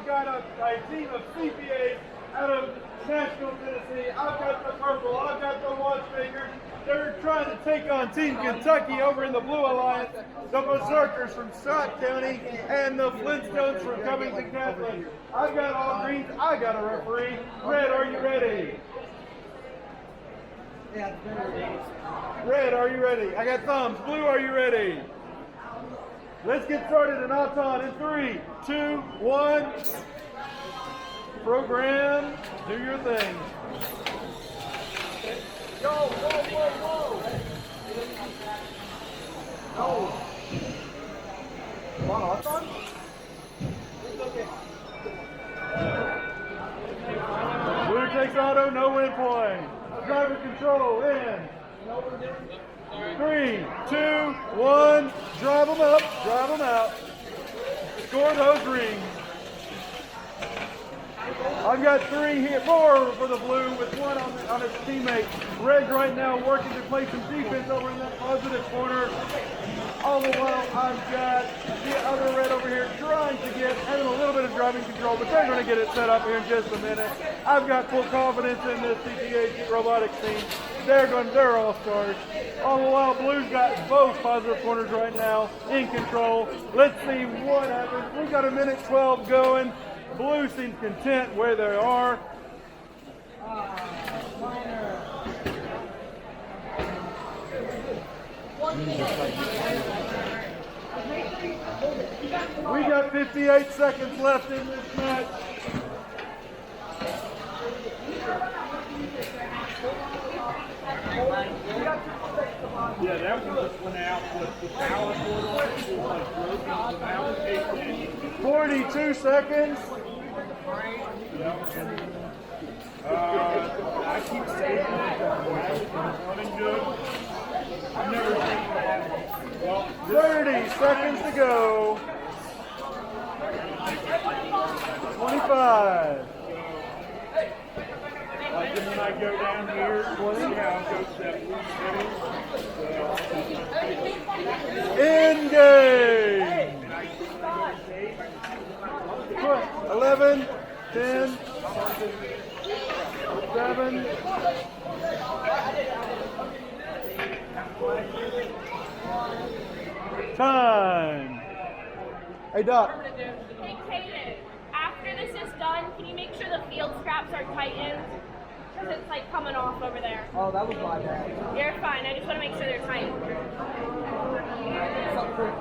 got a team of CPAs out of Nashville, Tennessee. I've got the purple. I've got the watchmakers. They're trying to take on Team Kentucky over in the Blue Alliance, the Berserkers from Scott County, and the Flintstones from Covington Catholic. I've got all greens. I got a referee. Red, are you ready? Red, are you ready? I got thumbs. Blue, are you ready? Let's get started in Auton in 3, 2, 1. Program, do your thing. Go, whoa, whoa, whoa. No. On Auton? Blue takes auto, no win point. Driver control in. 3, 2, 1. Drive them up, drive them out. Score those rings. I've got 3 here, 4 for the blue with 1 on his teammate. Red right now working to play some defense over in that positive corner. All the while I've got the other red over here trying to get, having a little bit of driving control, but they're going to get it set up here in just a minute. I've got full confidence in this CPA robotics team. They're all stars. All the while blue's got both positive corners right now in control. Let's see what happens. We've got 1:12 going. Blue seems content where they are. We got 58 seconds left in this match. Yeah, that one just went out with the power cord on it. It was like broken. The power cable. 42 seconds. I keep saying that. It's running good. I've never seen that. Well, 30 seconds to go. 25. like when I go down here, see how it goes that Engage. 11, 10, 7. Time. Hey, Doc. Hey, Kaden, after this is done, can you make sure the field straps are tightened? Because it's like coming off over there. Oh, that was my bad. You're fine. I just want to make sure they're tight. What's up, Chris?